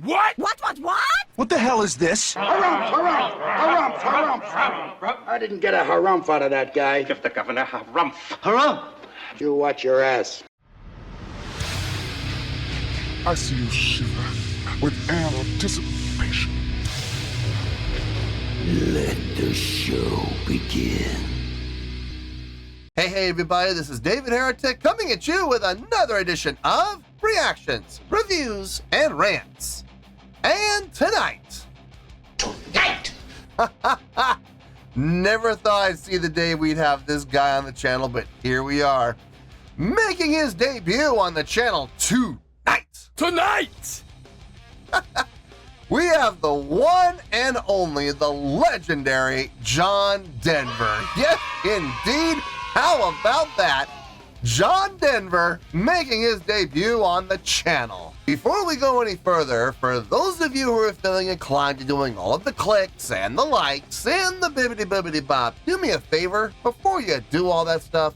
What? What? What the hell is this? Harumph. I didn't get a harumph out of that guy. Give the governor harumph. Harumph! You watch your ass. I see you shiver with anticipation. Let the show begin. Hey everybody, this is David Heretic coming at you with another edition of Reactions, Reviews, and Rants. And tonight... Never thought I'd see the day we'd have this guy on the channel, but here we are. Making his debut on the channel tonight! We have the one and only, the legendary John Denver. Yes, indeed. How about that? John Denver making his debut on the channel. Before we go any further, for those of you who are feeling inclined to doing all of the clicks and the likes and the bibbidi bop, do me a favor, before you do all that stuff,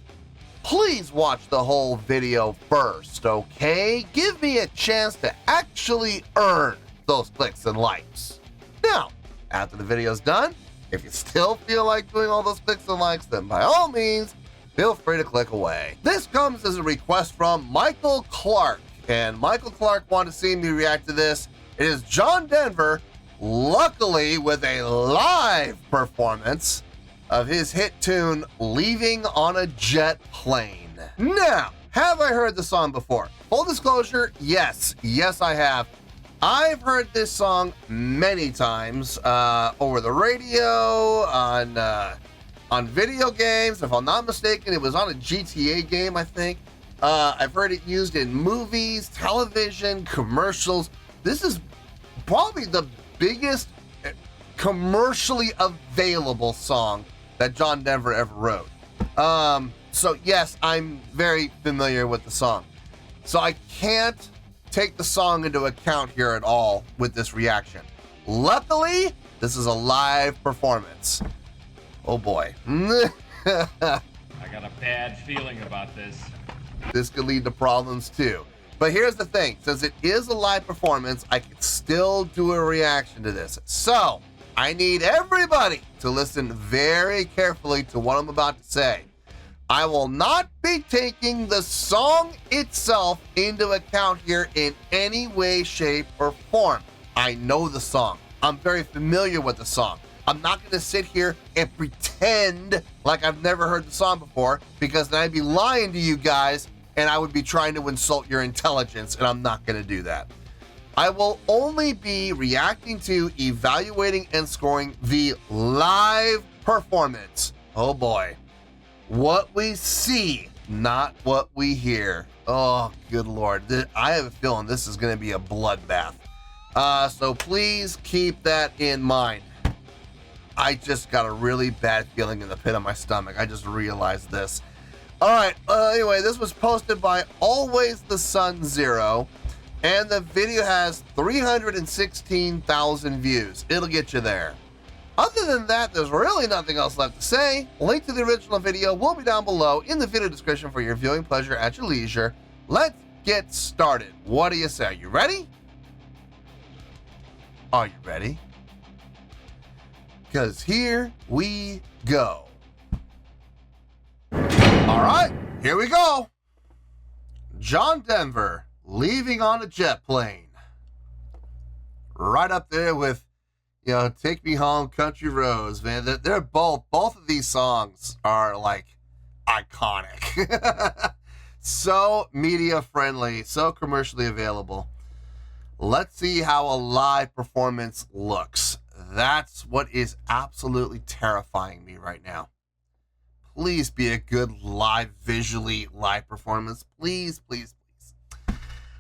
please watch the whole video first, okay? Give me a chance to actually earn those clicks and likes. Now, after the video's done, if you still feel like doing all those clicks and likes, then by all means, feel free to click away. This comes as a request from Michael Clark, and Michael Clark wanted to see me react to this. It is John Denver, luckily with a live performance of his hit tune, Leaving on a Jet Plane. Now, have I heard the song before? Full disclosure, yes I have. I've heard this song many times over the radio, on video games. If I'm not mistaken, it was on a GTA game, I think. I've heard it used in movies, television, commercials. This is probably the biggest commercially available song that John Denver ever wrote. So yes, I'm very familiar with the song. So I can't take the song into account here at all with this reaction. Luckily, this is a live performance. Oh boy. I got a bad feeling about this. This could lead to problems too. But here's the thing, since it is a live performance, I can still do a reaction to this. So, I need everybody to listen very carefully to what I'm about to say. I will not be taking the song itself into account here in any way, shape, or form. I know the song. I'm very familiar with the song. I'm not going to sit here and pretend like I've never heard the song before, because then I'd be lying to you guys and I would be trying to insult your intelligence, and I'm not going to do that. I will only be reacting to, evaluating, and scoring the live performance. Oh boy. What we see, not what we hear. Oh, good Lord. I have a feeling this is going to be a bloodbath. So please keep that in mind. I just got a really bad feeling in the pit of my stomach. I just realized this. All right. Anyway, this was posted by Always the Sun Zero, and the video has 316,000 views. It'll get you there. Other than that, there's really nothing else left to say. Link to the original video will be down below in the video description for your viewing pleasure at your leisure. Let's get started. What do you say? Are you ready? Are you ready? Because here we go. All right, here we go. John Denver, Leaving on a Jet Plane. Right up there with, you know, Take Me Home, Country Roads, man. They're both of these songs are like iconic. So media friendly, so commercially available. Let's see how a live performance looks. That's what is absolutely terrifying me right now. Please be a good visually live performance. Please, please, please.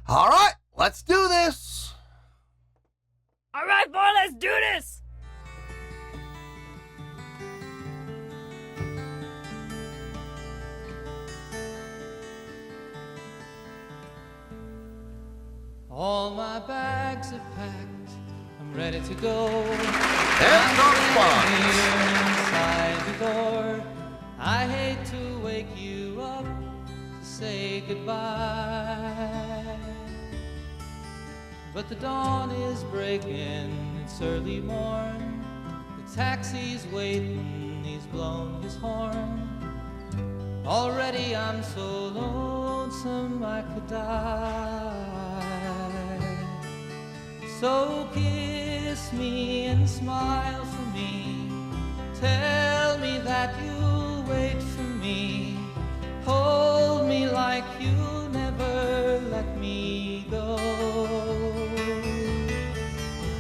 All right, let's do this. All right, boy, let's do this. All my bags are packed. I'm ready to go. And no response. Inside the door. I hate to wake you up to say goodbye. but the dawn is breaking, it's early morn. The taxi's waiting, he's blown his horn. Already I'm so lonesome I could die. So kiss me and smile for me. Tell me that you'll wait for me. Hold me like you'll never let me go.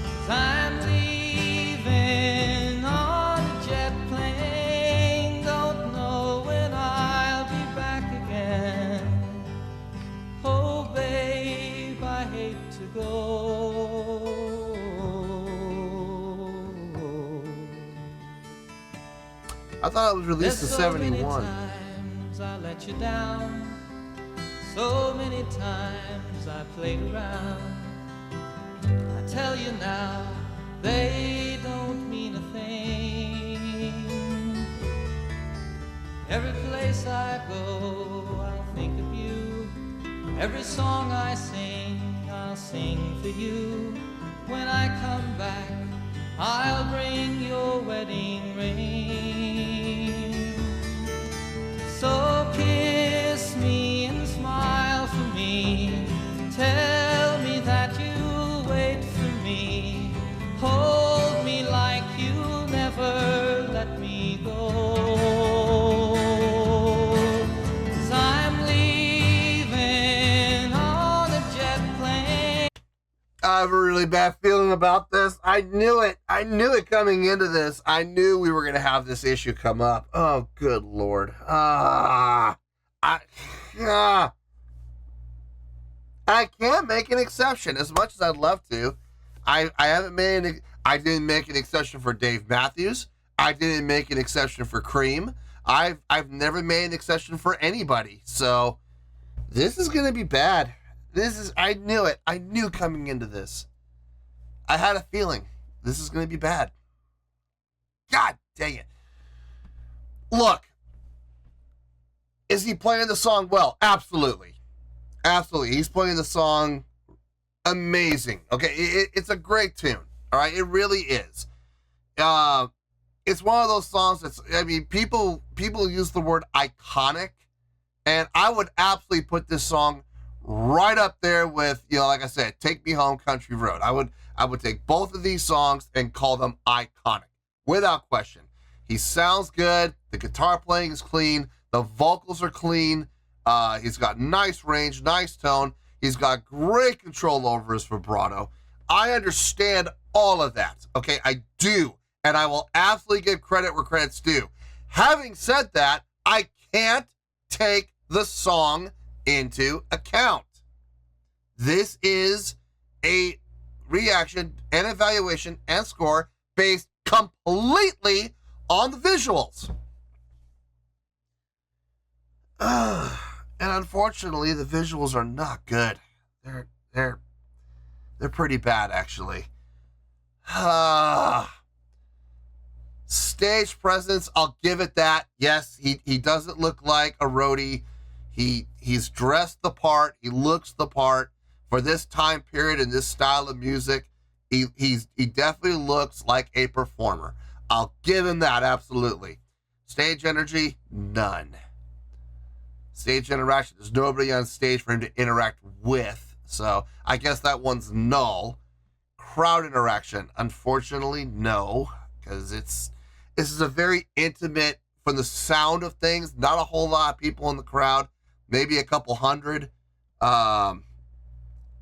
'Cause I'm leaving on a jet plane. Don't know when I'll be back again. Oh, babe, I hate to go. I thought it was released in There's so many 71. times I let you down. So many times I played around. I tell you now, they don't mean a thing. Every place I go, I'll think of you. Every song I sing, I'll sing for you. When I come back, I'll bring your wedding ring. So kiss me and smile for me. Tell me that you'll wait for me. Hold me like you'll never let me go. 'Cause I'm leaving on a jet plane. I have a really bad feeling about this. I knew it. I knew it coming into this. I knew we were going to have this issue come up. Oh, good Lord. I can't make an exception as much as I'd love to. I didn't make an exception for Dave Matthews. I didn't make an exception for Cream. I've never made an exception for anybody. So this is going to be bad. I knew it. I knew coming into this. I had a feeling this is going to be bad. God dang it. Look, is he playing the song well? Absolutely. Absolutely. He's playing the song amazing. Okay, it's a great tune. All right, it really is. It's one of those songs that's, I mean, people use the word iconic, and I would absolutely put this song right up there with, you know, like I said, Take Me Home, Country Road. I would take both of these songs and call them iconic, without question. He sounds good. The guitar playing is clean. The vocals are clean. He's got nice range, nice tone. He's got great control over his vibrato. I understand all of that. Okay, I do. And I will absolutely give credit where credit's due. Having said that, I can't take the song into account. This is a reaction and evaluation and score based completely on the visuals. And unfortunately, the visuals are not good. They're pretty bad, actually. Stage presence, I'll give it that. Yes, he doesn't look like a roadie. He's dressed the part. He looks the part for this time period and this style of music. He definitely looks like a performer. I'll give him that, absolutely. Stage energy, none. Stage interaction, there's nobody on stage for him to interact with. So I guess that one's null. Crowd interaction, unfortunately, no, because this is a very intimate, from the sound of things, not a whole lot of people in the crowd, maybe a couple hundred.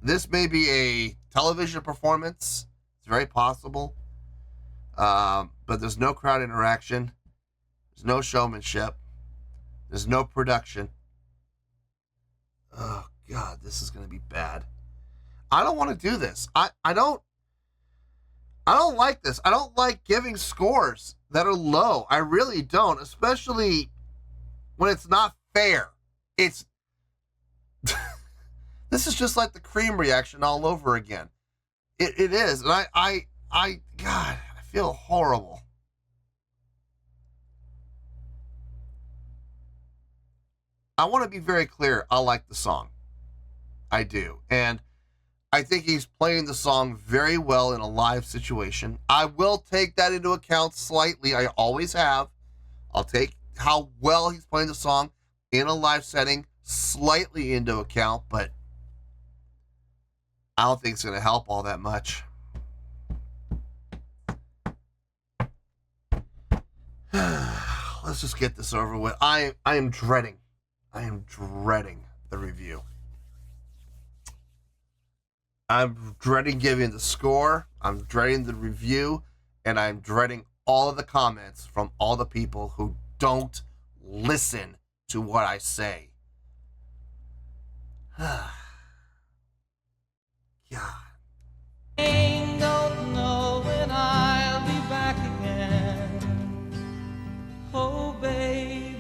This may be a television performance. It's very possible. But there's no crowd interaction. There's no showmanship. There's no production. Oh, God, this is going to be bad. I don't want to do this. I don't like this. I don't like giving scores that are low. I really don't, especially when it's not fair. This is just like the Cream reaction all over again. It is. And God, I feel horrible. I want to be very clear. I like the song. I do. And I think he's playing the song very well in a live situation. I will take that into account slightly. I always have. I'll take how well he's playing the song in a live setting slightly into account, but I don't think it's going to help all that much. Let's just get this over with. I am dreading the review. I'm dreading giving the score. I'm dreading the review. And I'm dreading all of the comments from all the people who don't listen to what I say. God. Don't know when I'll be back again. Oh, babe,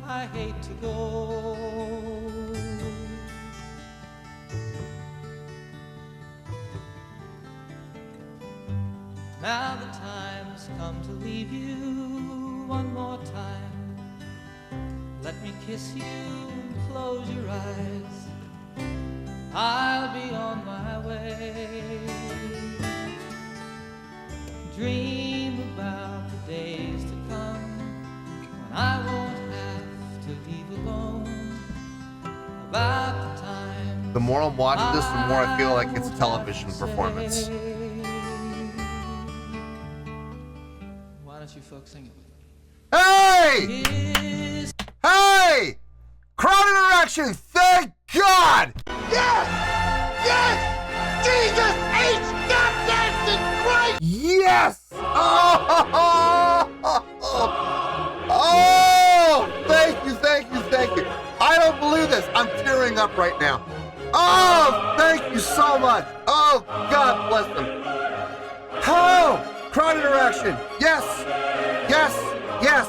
I hate to go. Now the time's come to leave you one more time. Let me kiss you and close your eyes. I'll be on my way. Dream about the days to come when I won't have to leave alone. About the time. The more I'm watching this, the more I feel like it's a television performance. Why don't you folks sing it with me? Hey! Hey! Crowd interaction, thank God! Yes! Yes! Jesus H. Goddamn Christ! Yes! Oh, thank you, thank you, thank you. I don't believe this. I'm tearing up right now. Oh, thank you so much. Oh, God bless them. Oh, crowd interaction. Yes, yes, yes.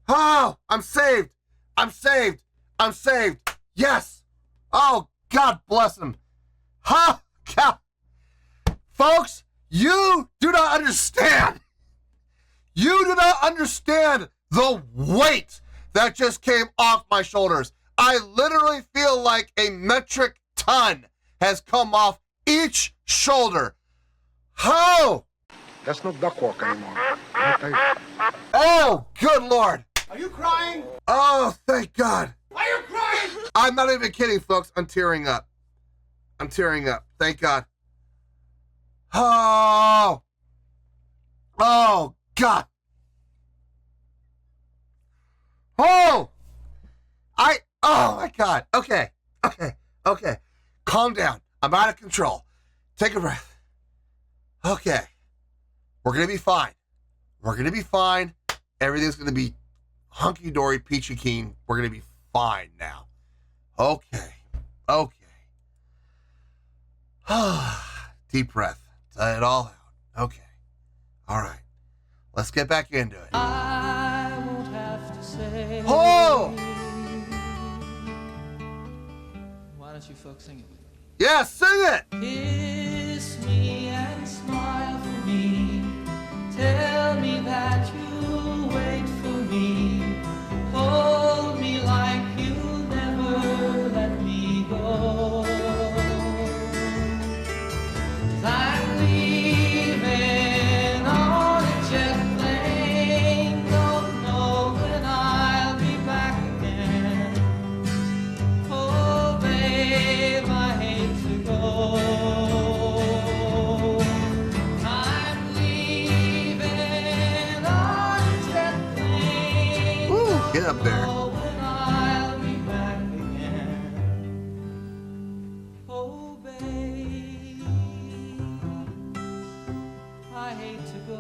Oh, I'm saved. I'm saved. I'm saved. Yes. Oh, God bless them. Oh, God. Folks, you do not understand. You do not understand the weight that just came off my shoulders. I literally feel like a metric ton has come off each shoulder. How? That's no duck walk anymore. Oh, good Lord. Are you crying? Oh, thank God. Are you crying? I'm not even kidding, folks. I'm tearing up. I'm tearing up. Thank God. Oh. Oh, God. Oh. Oh, my God. Okay. Okay. Okay. Calm down. I'm out of control. Take a breath. Okay. We're going to be fine. We're going to be fine. Everything's going to be hunky-dory, peachy keen. We're going to be fine now. Okay. Okay. Deep breath. Let it all out. Okay. All right. Let's get back into it. I won't have to say. Oh! Why don't you folks sing it with me? Yeah, sing it! Kiss me and smile for me. Tell me that you'll wait for me. Hold me like you'll never let me go. 'Cause I'm leaving on a jet plane. Don't know when I'll be back again. Oh, babe, I hate to go. I'm leaving on a jet plane. Woo, get up there. Don't know when I'll be back again. Oh, babe, I hate to go.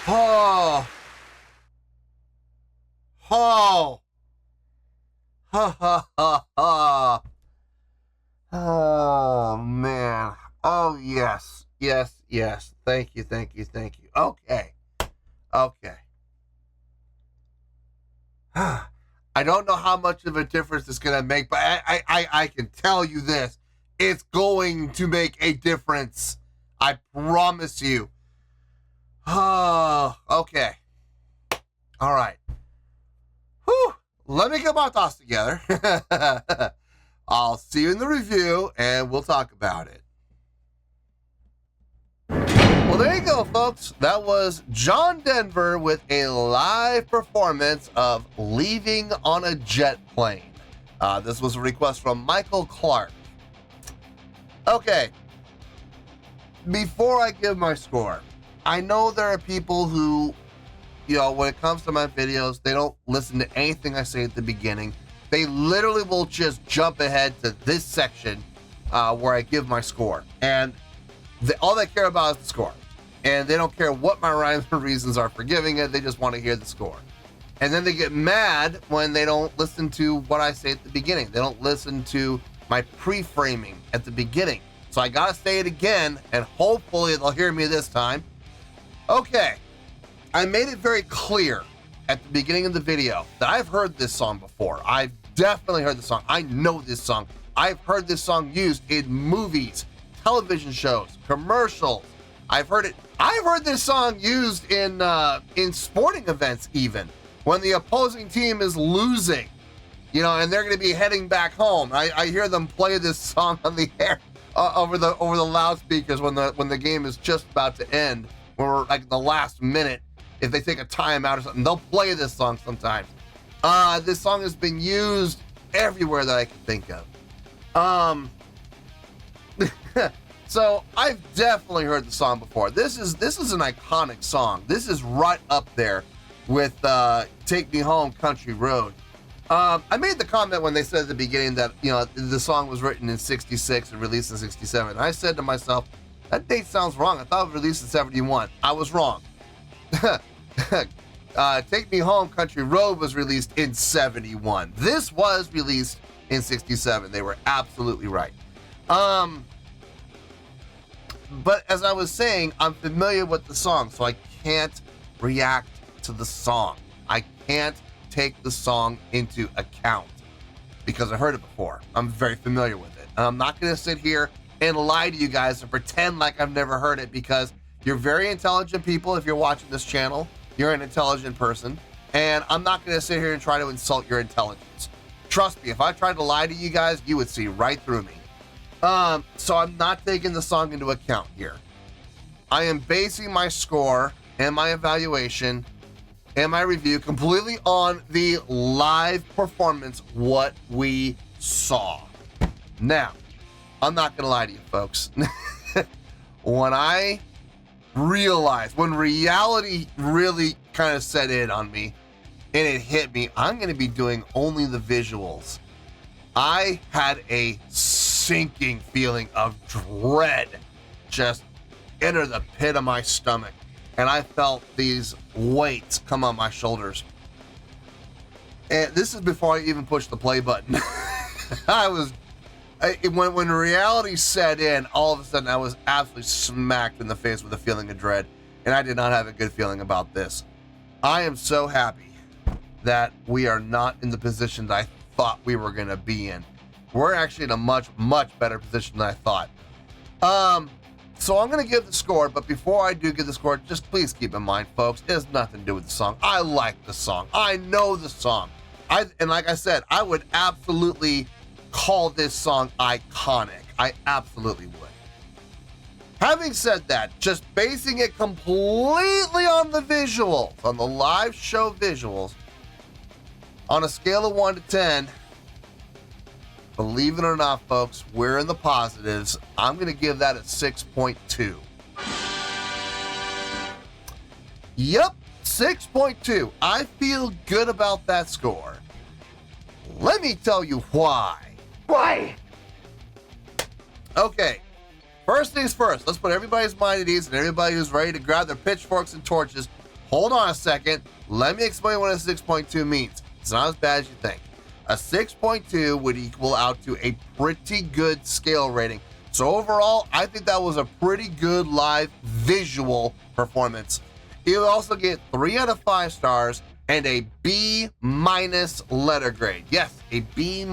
Oh. Oh. Ha ha ha ha. Oh, man. Oh, yes. Yes, yes. Thank you, thank you, thank you. Okay. Okay. I don't know how much of a difference it's going to make, but I can tell you this. It's going to make a difference. I promise you. Oh, okay. All right. Whew. Let me get my thoughts together. I'll see you in the review, and we'll talk about it. Well, there you go, folks. That was John Denver with a live performance of Leaving on a Jet Plane. This was a request from Michael Clark. Okay. Before I give my score, I know there are people who, you know, when it comes to my videos, they don't listen to anything I say at the beginning. They literally will just jump ahead to this section where I give my score. And all they care about is the score. And they don't care what my rhymes or reasons are for giving it. They just want to hear the score. And then they get mad when they don't listen to what I say at the beginning. They don't listen to my pre-framing at the beginning. So I gotta say it again, and hopefully they'll hear me this time. Okay, I made it very clear at the beginning of the video that I've heard this song before. I've definitely heard the song. I know this song. I've heard this song used in movies, television shows, commercials. I've heard it. I've heard this song used in sporting events, even when the opposing team is losing, you know, and they're going to be heading back home. I hear them play this song on the air over the loudspeakers when the game is just about to end, when we're like the last minute. If they take a timeout or something, they'll play this song sometimes. This song has been used everywhere that I can think of. So I've definitely heard the song before. This is an iconic song. This is right up there with "Take Me Home, Country Road." I made the comment when they said at the beginning that, you know, the song was written in '66 and released in '67. I said to myself, that date sounds wrong. I thought it was released in '71. I was wrong. "Take Me Home, Country Road" was released in '71. This was released in '67. They were absolutely right. But as I was saying, I'm familiar with the song, so I can't react to the song. I can't take the song into account because I heard it before. I'm very familiar with it. And I'm not going to sit here and lie to you guys and pretend like I've never heard it, because you're very intelligent people. If you're watching this channel, you're an intelligent person. And I'm not going to sit here and try to insult your intelligence. Trust me, if I tried to lie to you guys, you would see right through me. So I'm not taking the song into account here. I am basing my score and my evaluation and my review completely on the live performance, what we saw. Now, I'm not gonna lie to you folks. When I realized, when reality really kind of set in on me and it hit me, I'm gonna be doing only the visuals. I had a sinking feeling of dread just enter the pit of my stomach, and I felt these weights come on my shoulders. And this is before I even pushed the play button. When reality set in, all of a sudden I was absolutely smacked in the face with a feeling of dread, and I did not have a good feeling about this. I am so happy that we are not in the position that I thought we were going to be in. We're actually in a much, much better position than I thought. So I'm going to give the score, but before I do give the score, just please keep in mind, folks, it has nothing to do with the song. I like the song. I know the song. And like I said, I would absolutely call this song iconic. I absolutely would. Having said that, just basing it completely on the visuals, on the live show visuals, on a scale of 1 to 10, believe it or not, folks, we're in the positives. I'm going to give that a 6.2. Yep, 6.2. I feel good about that score. Let me tell you why. Why? Okay, first things first. Let's put everybody's mind at ease and everybody who's ready to grab their pitchforks and torches. Hold on a second. Let me explain what a 6.2 means. It's not as bad as you think. A 6.2 would equal out to a pretty good scale rating. So overall, I think that was a pretty good live visual performance. You would also get 3 out of 5 stars and a B- letter grade. Yes, a B-.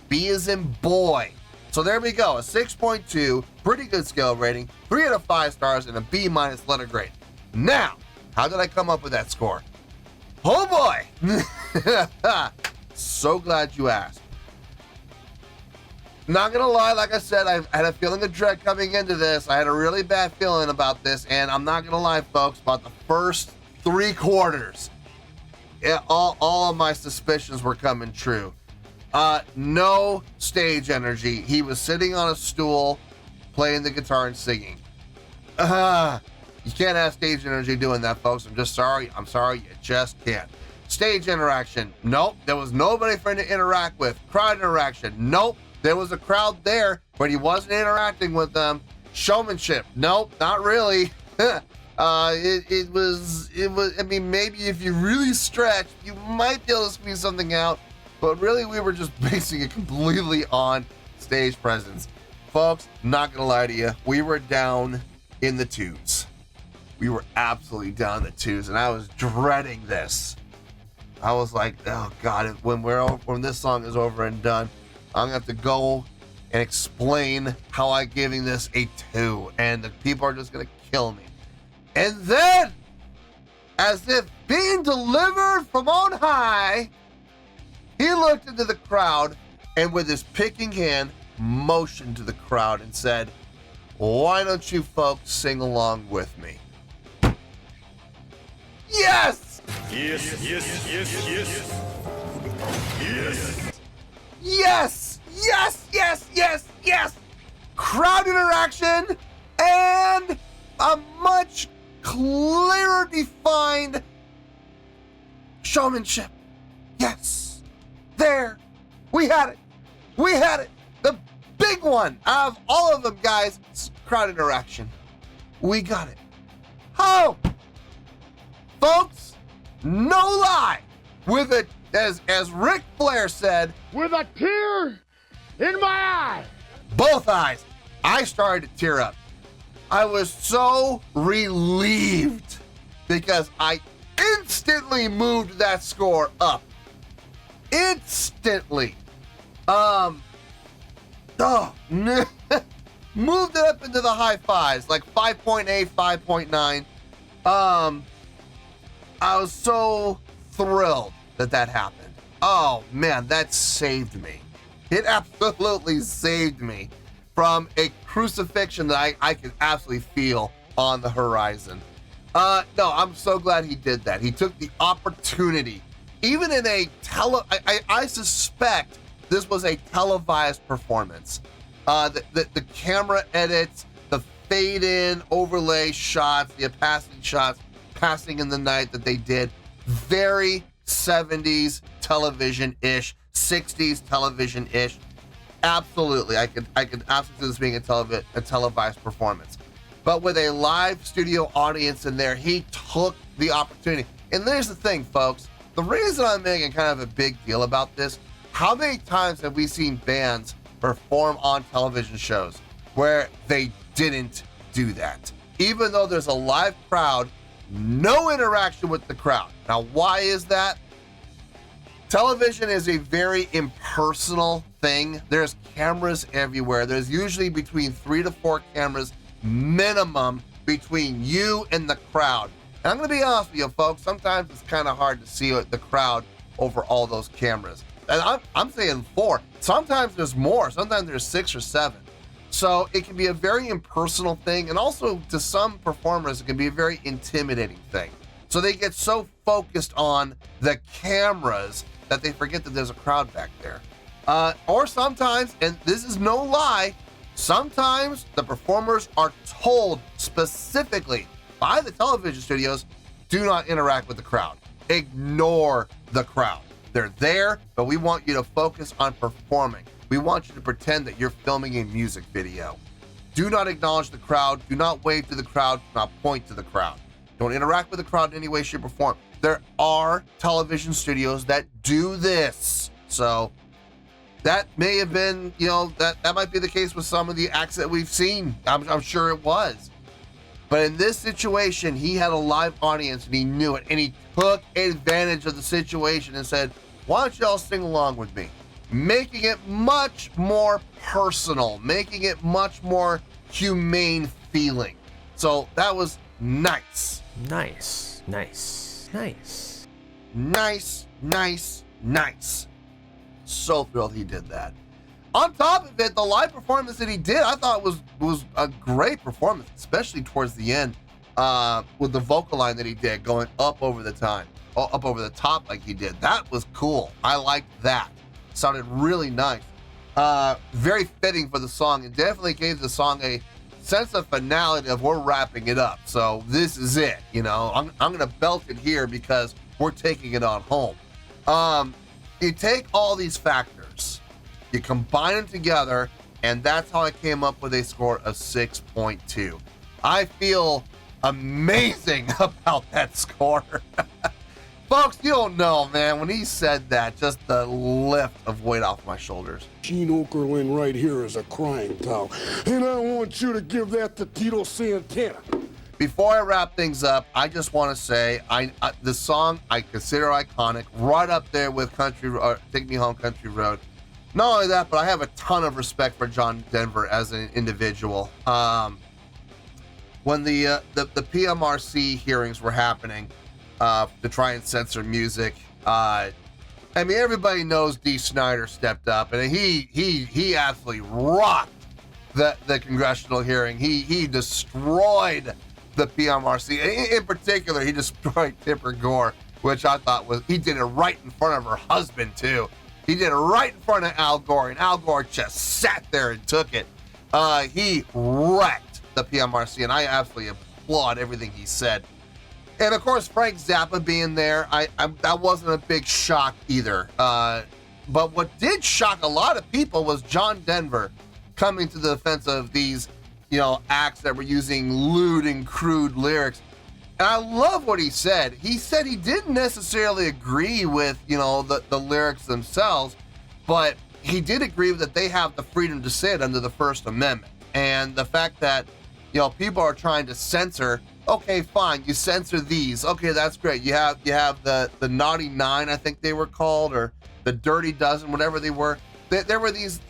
B is in boy. So there we go, a 6.2, pretty good scale rating, 3 out of 5 stars, and a B- letter grade. Now, how did I come up with that score? Oh boy! So glad you asked. Not gonna lie, like I said, I had a feeling of dread coming into this. I had a really bad feeling about this, and I'm not gonna lie, folks, about the first 3 quarters, all of my suspicions were coming true. No stage energy. He was sitting on a stool, playing the guitar and singing. You can't have stage energy doing that, folks. I'm just sorry. I'm sorry, you just can't. Stage interaction, nope. There was nobody for him to interact with. Crowd interaction, nope. There was a crowd there, but he wasn't interacting with them. Showmanship, nope, not really. It was, I mean, maybe if you really stretch, you might be able to squeeze something out, but really we were just basing it completely on stage presence. Folks, not gonna lie to you, we were down in the twos. We were absolutely down in the twos, and I was dreading this. I was like, oh God, when this song is over and done, I'm gonna have to go and explain how I'm giving this a 2, and the people are just gonna kill me. And then, as if being delivered from on high, he looked into the crowd and with his picking hand motioned to the crowd and said, why don't you folks sing along with me? Yes! Yes, yes, yes, yes. Yes. Yes! Yes, yes, yes, yes! Crowd interaction and a much clearer defined showmanship. Yes! There! We had it! We had it! The big one out of all of them, guys, crowd interaction. We got it. Oh! Folks, no lie! With it, as Ric Flair said, With a tear in my eye. both eyes, I started to tear up. I was so relieved because I instantly moved that score up. Instantly. Moved it up into the high fives, like 5.8, 5.9. I was so thrilled that happened. Oh man, that saved me. It absolutely saved me from a crucifixion that I could absolutely feel on the horizon. No, I'm so glad he did that. He took the opportunity, even in a I suspect this was a televised performance. The camera edits, the fade in overlay shots, the passing shots, passing in the night that they did, very 70s television-ish, 60s television-ish. Absolutely, I could absolutely see this being a televised performance. But with a live studio audience in there, he took the opportunity. And there's the thing, folks. The reason I'm making kind of a big deal about this, how many times have we seen bands perform on television shows where they didn't do that? Even though there's a live crowd, no interaction with the crowd. Now, why is that? Television is a very impersonal thing. There's cameras everywhere. There's usually between 3 to 4 cameras minimum between you and the crowd. And I'm going to be honest with you, folks, sometimes it's kind of hard to see the crowd over all those cameras. And I'm saying 4. Sometimes there's more. Sometimes there's 6 or 7. So it can be a very impersonal thing. And also to some performers, it can be a very intimidating thing. So they get so focused on the cameras that they forget that there's a crowd back there. Or sometimes, and this is no lie, sometimes the performers are told specifically by the television studios, do not interact with the crowd. Ignore the crowd. They're there, but we want you to focus on performing. We want you to pretend that you're filming a music video. Do not acknowledge the crowd. Do not wave to the crowd. Do not point to the crowd. Don't interact with the crowd in any way, shape, or form. There are television studios that do this. So that may have been, that might be the case with some of the acts that we've seen. I'm sure it was. But in this situation, he had a live audience and he knew it. And he took advantage of the situation and said, why don't y'all sing along with me? making it much more personal, making it much more humane feeling. So that was nice. Nice, nice, nice. Nice, nice, nice. So thrilled he did that. On top of it, the live performance that he did, I thought was a great performance, especially towards the end, with the vocal line that he did going up over the top like he did. That was cool. I liked that. Sounded really nice. Very fitting for the song. It definitely gave the song a sense of finality of we're wrapping it up. So this is it. You know, I'm gonna belt it here because we're taking it on home. You take all these factors, you combine them together, and that's how I came up with a score of 6.2. I feel amazing about that score. Folks, you don't know, man. When he said that, just the lift of weight off my shoulders. Gene Okerlund right here is a crying towel, and I want you to give that to Tito Santana. Before I wrap things up, I just want to say the song I consider iconic, right up there with Take Me Home Country Road. Not only that, but I have a ton of respect for John Denver as an individual. When the PMRC hearings were happening to try and censor music, I mean, everybody knows Dee Snider stepped up, and he absolutely rocked the congressional hearing. He destroyed the PMRC. In particular, he destroyed Tipper Gore, which I thought he did it right in front of her husband too. He did it right in front of Al Gore, and Al Gore just sat there and took it. He wrecked the PMRC, and I absolutely applaud everything he said. And of course, Frank Zappa being there, that wasn't a big shock either. But what did shock a lot of people was John Denver coming to the defense of these, acts that were using lewd and crude lyrics. And I love what he said. He said he didn't necessarily agree with, the lyrics themselves, but he did agree that they have the freedom to say it under the First Amendment. And the fact that, people are trying to censor, okay, fine, you censor these. Okay, that's great. You have the Naughty Nine, I think they were called, or the Dirty Dozen, whatever they were. There were these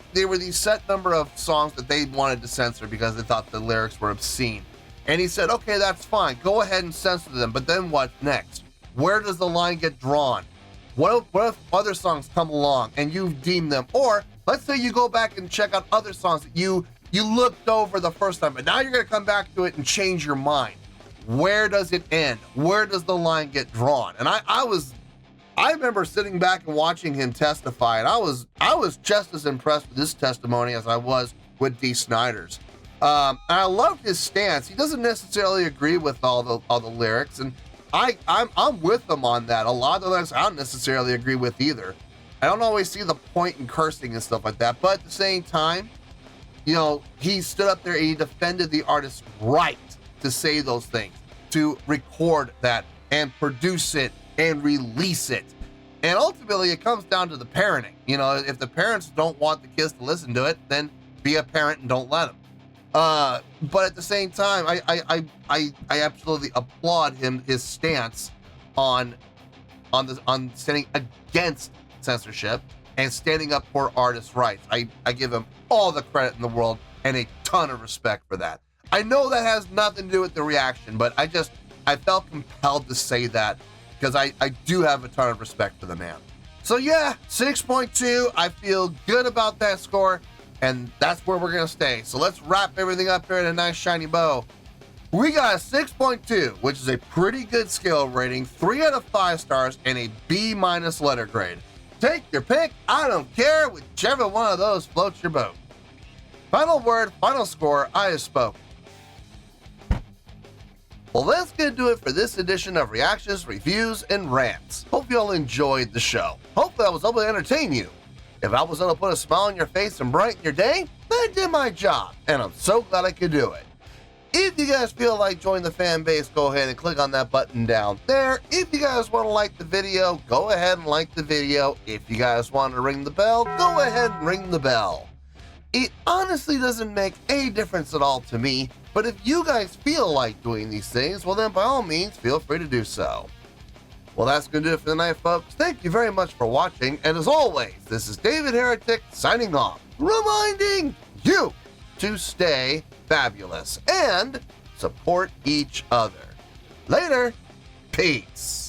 set number of songs that they wanted to censor because they thought the lyrics were obscene. And he said, okay, that's fine. Go ahead and censor them. But then what next? Where does the line get drawn? What if other songs come along and you deem them? Or let's say you go back and check out other songs that you looked over the first time, but now you're going to come back to it and change your mind. Where does it end? Where does the line get drawn? And I remember sitting back and watching him testify, and I was just as impressed with this testimony as I was with Dee Snider's. And I loved his stance. He doesn't necessarily agree with all the lyrics, and I'm with him on that. A lot of the lyrics I don't necessarily agree with either. I don't always see the point in cursing and stuff like that, but at the same time, he stood up there and he defended the artist's right to say those things, to record that and produce it and release it. And ultimately, it comes down to the parenting. If the parents don't want the kids to listen to it, then be a parent and don't let them. But at the same time, I absolutely applaud his stance on standing against censorship and standing up for artists' rights. I give him all the credit in the world and a ton of respect for that. I know that has nothing to do with the reaction, but I felt compelled to say that because I do have a ton of respect for the man. So yeah, 6.2. I feel good about that score, and that's where we're gonna stay. So let's wrap everything up here in a nice shiny bow. We got a 6.2, which is a pretty good scale rating, 3 out of 5 stars, and a B- letter grade. Take your pick, I don't care, whichever one of those floats your boat. Final word, final score, I have spoken. Well, that's going to do it for this edition of Reactions, Reviews, and Rants. Hope you all enjoyed the show. Hopefully I was able to entertain you. If I was able to put a smile on your face and brighten your day, then I did my job, and I'm so glad I could do it. If you guys feel like joining the fan base, go ahead and click on that button down there. If you guys want to like the video, go ahead and like the video. If you guys want to ring the bell, go ahead and ring the bell. It honestly doesn't make any difference at all to me, but if you guys feel like doing these things, well then by all means, feel free to do so. Well, that's going to do it for the night, folks. Thank you very much for watching. And as always, this is David Heretic signing off, reminding you to stay fabulous and support each other. Later. Peace.